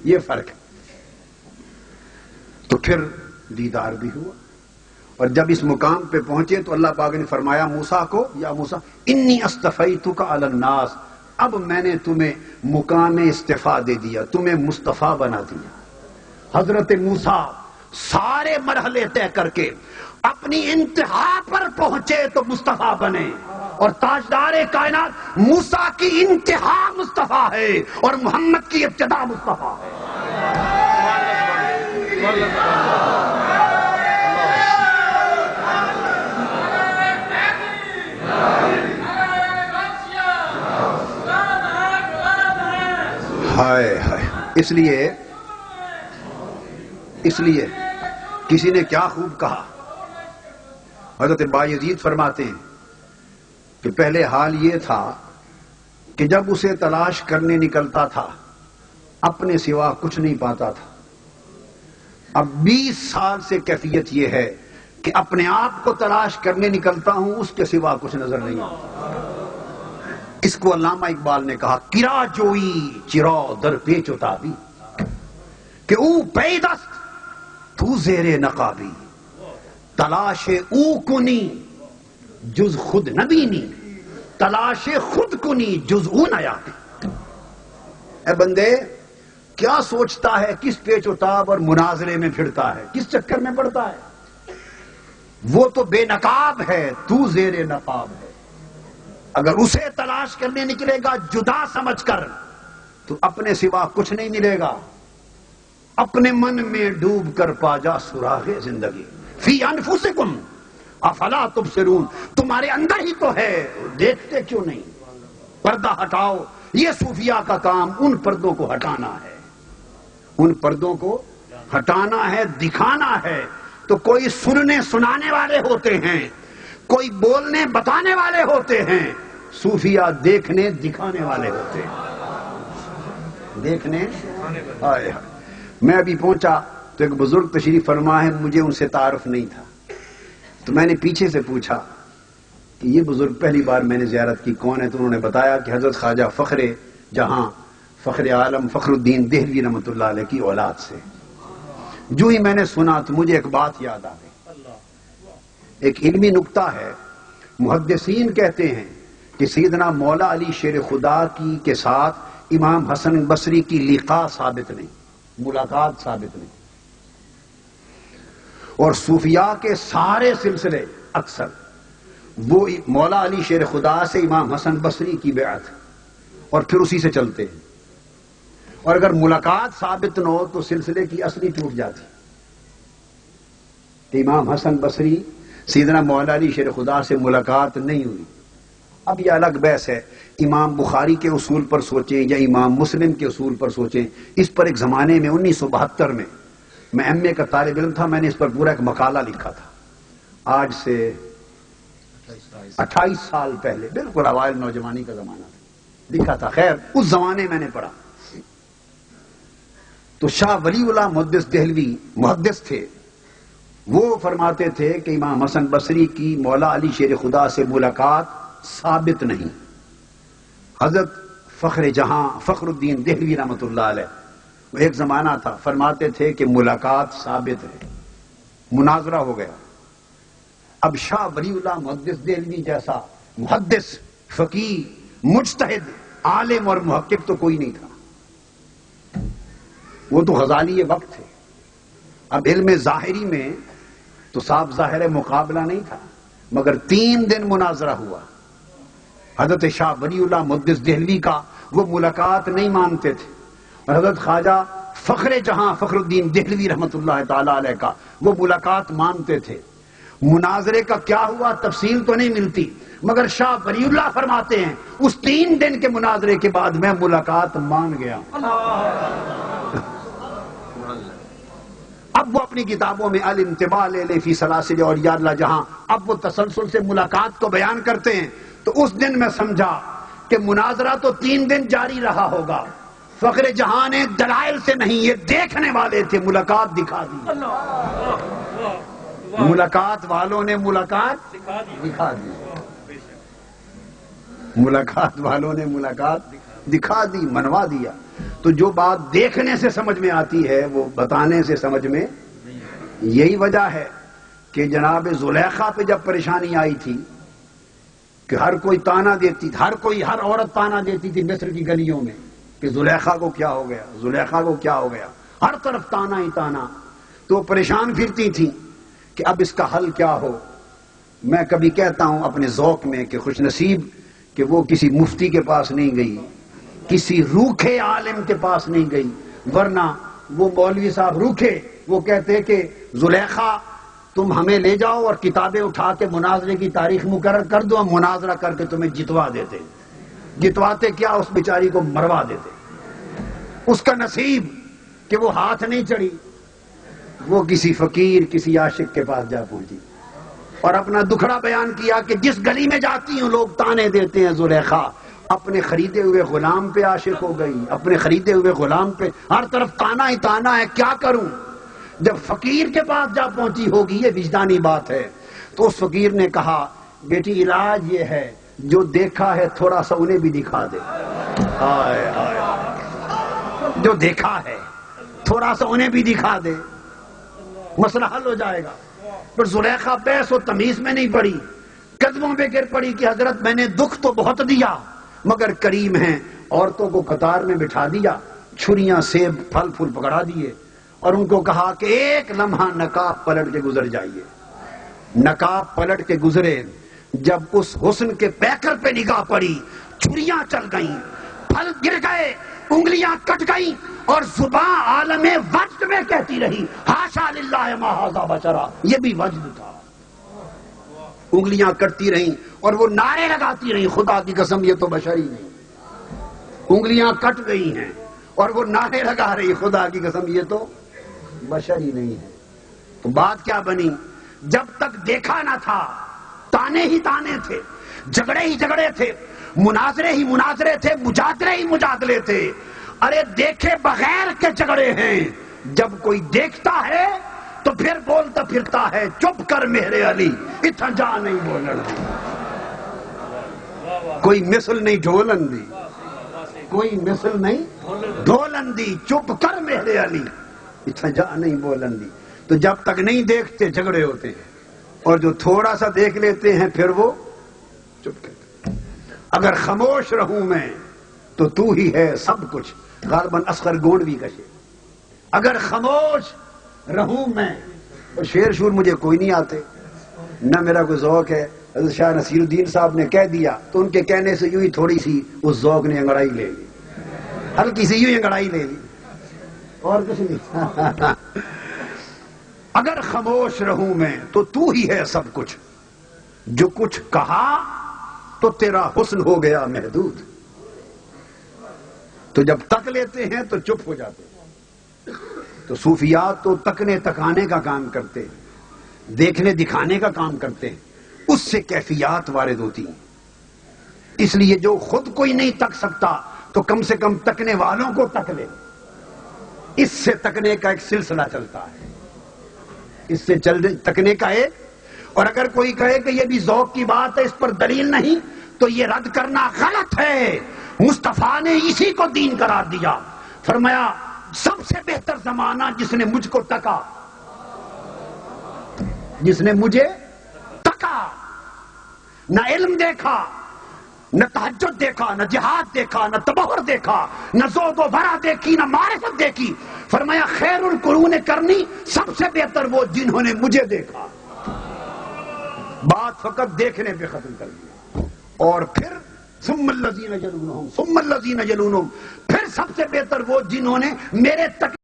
یہ فرق ہے. تو پھر دیدار بھی ہوا، اور جب اس مقام پہ پہنچے تو اللہ پاک نے فرمایا موسیٰ کو، یا موسیٰ انی اصطفیتک علی الناس، اب میں نے تمہیں مقام استفا دے دیا، تمہیں مصطفیٰ بنا دیا. حضرت موسیٰ سارے مرحلے طے کر کے اپنی انتہا پر پہنچے تو مصطفیٰ بنے، اور تاجدار کائنات موسیٰ کی انتہا مصطفیٰ ہے اور محمد کی ابتدا مصطفیٰ ہے. ہائے ہائے. اس لیے کسی نے کیا خوب کہا، حضرت بایزید فرماتے ہیں کہ پہلے حال یہ تھا کہ جب اسے تلاش کرنے نکلتا تھا اپنے سوا کچھ نہیں پاتا تھا. اب 20 سال سے کیفیت یہ ہے کہ اپنے آپ کو تلاش کرنے نکلتا ہوں، اس کے سوا کچھ نظر نہیں آتا. اس کو علامہ اقبال نے کہا کرا جوئی چرا در پیچ اتابی، کہ او پیدست تو زیر نقابی، تلاش او کنی جز خود نبینی، تلاش خود کنی جز او نیابی. اے بندے کیا سوچتا ہے، کس پیچ اتاب اور مناظرے میں پھرتا ہے، کس چکر میں پڑتا ہے؟ وہ تو بے نقاب ہے، تو زیر نقاب ہے. اگر اسے تلاش کرنے نکلے گا جدا سمجھ کر تو اپنے سوا کچھ نہیں ملے گا. اپنے من میں ڈوب کر پا جا سراغ زندگی. فی انفسکم افلا تبصرون، تمہارے اندر ہی تو ہے، دیکھتے کیوں نہیں؟ پردہ ہٹاؤ. یہ صوفیاء کا کام ان پردوں کو ہٹانا ہے، ان پردوں کو ہٹانا ہے، دکھانا ہے. تو کوئی سننے سنانے والے ہوتے ہیں، کوئی بولنے بتانے والے ہوتے ہیں، صوفیاء دیکھنے دکھانے والے ہوتے ہیں. دیکھنے آئے. میں ابھی پہنچا تو ایک بزرگ تشریف فرما ہے، مجھے ان سے تعارف نہیں تھا، تو میں نے پیچھے سے پوچھا کہ یہ بزرگ پہلی بار میں نے زیارت کی، کون ہے؟ تو انہوں نے بتایا کہ حضرت خواجہ فخر جہاں فخر عالم فخر الدین دہلوی رحمۃ اللہ علیہ کی اولاد سے. جو ہی میں نے سنا تو مجھے ایک بات یاد آ گئی. ایک علمی نکتہ ہے، محدثین کہتے ہیں کہ سیدنا مولا علی شیر خدا کی کے ساتھ امام حسن بصری کی لقاء ثابت نہیں، ملاقات ثابت نہیں. اور صوفیاء کے سارے سلسلے اکثر وہ مولا علی شیر خدا سے امام حسن بصری کی بیعت اور پھر اسی سے چلتے ہیں. اور اگر ملاقات ثابت نہ ہو تو سلسلے کی اصلی ٹوٹ جاتی کہ امام حسن بصری سیدنا مولا علی شیر خدا سے ملاقات نہیں ہوئی. اب یہ الگ بحث ہے، امام بخاری کے اصول پر سوچیں یا امام مسلم کے اصول پر سوچیں. اس پر ایک زمانے میں 1972 میں ایم اے کا طالب علم تھا، میں نے اس پر پورا ایک مقالہ لکھا تھا. آج سے 28 سال پہلے، بالکل اوائل نوجوانی کا زمانہ تھا، لکھا تھا. خیر اس زمانے میں نے پڑھا تو شاہ ولی اللہ محدث دہلوی محدث تھے، وہ فرماتے تھے کہ امام حسن بصری کی مولا علی شیر خدا سے ملاقات ثابت نہیں. حضرت فخر جہاں فخر الدین دہلوی رحمۃ اللہ علیہ، وہ ایک زمانہ تھا، فرماتے تھے کہ ملاقات ثابت ہے. مناظرہ ہو گیا. اب شاہ ولی اللہ محدث دہلوی جیسا محدث فقیہ مجتہد عالم اور محقق تو کوئی نہیں تھا، وہ تو غزالی وقت تھے. اب علم ظاہری میں تو صاف ظاہر مقابلہ نہیں تھا، مگر 3 دن مناظرہ ہوا. حضرت شاہ ولی اللہ محدث دہلوی کا وہ ملاقات نہیں مانتے تھے، اور حضرت خواجہ فخر جہاں فخر الدین دہلوی رحمۃ اللہ تعالی علیہ کا وہ ملاقات مانتے تھے. مناظرے کا کیا ہوا تفصیل تو نہیں ملتی، مگر شاہ ولی اللہ فرماتے ہیں اس 3 دن کے مناظرے کے بعد میں ملاقات مان گیا. اب وہ اپنی کتابوں میں الانتباہ لے فی سلاسل اولیاء اللہ جہاں اب وہ تسلسل سے ملاقات کو بیان کرتے ہیں. تو اس دن میں سمجھا کہ مناظرہ تو 3 دن جاری رہا ہوگا. فخر جہاں نے دلائل سے نہیں، یہ دیکھنے والے تھے، ملاقات دکھا دی. ملاقات والوں نے ملاقات دکھا دی، ملاقات والوں نے ملاقات دکھا دی، منوا دیا. تو جو بات دیکھنے سے سمجھ میں آتی ہے وہ بتانے سے سمجھ میں، یہی وجہ ہے کہ جناب زلیخا پہ جب پریشانی آئی تھی کہ ہر کوئی تانا دیتی، ہر عورت تانا دیتی تھی مصر کی گلیوں میں کہ زلیخا کو کیا ہو گیا، زلیخا کو کیا ہو گیا، ہر طرف تانا ہی تانا، تو پریشان پھرتی تھی کہ اب اس کا حل کیا ہو۔ میں کبھی کہتا ہوں اپنے ذوق میں کہ خوش نصیب کہ وہ کسی مفتی کے پاس نہیں گئی، کسی روکھے عالم کے پاس نہیں گئی، ورنہ وہ مولوی صاحب روکھے، وہ کہتے کہ زلیخا تم ہمیں لے جاؤ اور کتابیں اٹھا کے مناظرے کی تاریخ مقرر کر دو، ہم مناظرہ کر کے تمہیں جتوا دیتے۔ جتواتے کیا، اس بیچاری کو مروا دیتے۔ اس کا نصیب کہ وہ ہاتھ نہیں چڑھی، وہ کسی فقیر، کسی عاشق کے پاس جا پہنچی اور اپنا دکھڑا بیان کیا کہ جس گلی میں جاتی ہوں لوگ تانے دیتے ہیں، زلیخا اپنے خریدے ہوئے غلام پہ عاشق ہو گئی، اپنے خریدے ہوئے غلام پہ، ہر طرف تانا ہی تانا ہے، کیا کروں؟ جب فقیر کے پاس جا پہنچی ہوگی، یہ وجدانی بات ہے، تو اس فقیر نے کہا بیٹی علاج یہ ہے جو دیکھا ہے تھوڑا سا انہیں بھی دکھا دے۔ آئے آئے، جو دیکھا ہے تھوڑا سا انہیں بھی دکھا دے، مسئلہ حل ہو جائے گا۔ پر زلیخا بحث و تمیز میں نہیں پڑی، قدموں پہ گر پڑی کہ حضرت میں نے دکھ تو بہت دیا مگر کریم ہیں، عورتوں کو قطار میں بٹھا دیا، چھریاں سیب پھل پھول پکڑا دیے اور ان کو کہا کہ ایک لمحہ نقاب پلٹ کے گزر جائیے۔ نقاب پلٹ کے گزرے، جب اس حسن کے پیکر پہ نگاہ پڑی، چھریاں چل گئیں، پھل گر گئے، انگلیاں کٹ گئیں اور زباں عالم وجد میں کہتی رہی ہاشا للہ ما ھذا بشرا، یہ بھی وجد تھا۔ انگلیاں کٹتی رہیں اور وہ نعرے لگاتی رہیں خدا کی قسم یہ تو بشر ہی نہیں۔ انگلیاں کٹ گئی ہیں اور وہ نعرے لگا رہی خدا کی قسم یہ تو بشر ہی نہیں ہے۔ تو بات کیا بنی؟ جب تک دیکھا نہ تھا تانے ہی تانے تھے، جھگڑے ہی جھگڑے تھے، مناظرے ہی مناظرے تھے، مجادلے ہی مجادلے تھے۔ ارے دیکھے بغیر کے جھگڑے ہیں، جب کوئی دیکھتا ہے تو پھر بولتا پھرتا ہے چپ کر میرے علی اتنا جا نہیں بولن دی، کوئی مثل نہیں ڈھولن دی، کوئی مثل نہیں ڈھولن دی، چپ کر میرے علی اتنا جا نہیں بولن دی۔ تو جب تک نہیں دیکھتے جھگڑے ہوتے ہیں اور جو تھوڑا سا دیکھ لیتے ہیں پھر وہ چپ کرتے۔ اگر خاموش رہوں میں تو تو ہی ہے سب کچھ، غالباً اصغر گونڈوی کا شعر۔ اگر خاموش رہوں میں، اور شعر شور مجھے کوئی نہیں آتے، نہ میرا کوئی ذوق ہے۔ حضرت شاہ نصیر الدین صاحب نے کہہ دیا تو ان کے کہنے سے یوں ہی تھوڑی سی اس ذوق نے انگڑائی لے لی، ہلکی سی یوں ہی انگڑائی لے لی اور کچھ نہیں۔ اگر خاموش رہوں میں تو ہی ہے سب کچھ، جو کچھ کہا تو تیرا حسن ہو گیا محدود۔ تو جب تک لیتے ہیں تو چپ ہو جاتے ہیں۔ تو صوفیات تو تکنے تکانے کا کام کرتے ہیں، دیکھنے دکھانے کا کام کرتے ہیں، اس سے کیفیات وارد ہوتی ہیں۔ اس لیے جو خود کوئی نہیں تک سکتا تو کم سے کم تکنے والوں کو تک لے، اس سے تکنے کا ایک سلسلہ چلتا ہے، اس سے تکنے کا ایک۔ اور اگر کوئی کہے کہ یہ بھی ذوق کی بات ہے، اس پر دلیل نہیں، تو یہ رد کرنا غلط ہے۔ مصطفیٰ نے اسی کو دین قرار دیا، فرمایا سب سے بہتر زمانہ جس نے مجھ کو تکا، جس نے مجھے تکا، نہ علم دیکھا، نہ تہجد دیکھا، نہ جہاد دیکھا، نہ تبہر دیکھا، نہ زہد و ورع دیکھی، نہ معرفت دیکھی، فرمایا خیر القرون کرنی، سب سے بہتر وہ جنہوں نے مجھے دیکھا۔ بات فقط دیکھنے پہ ختم کر دیا۔ اور پھر ثم الذین یلونہم ثم الذین یلونہم، پھر سب سے بہتر وہ جنہوں نے میرے تک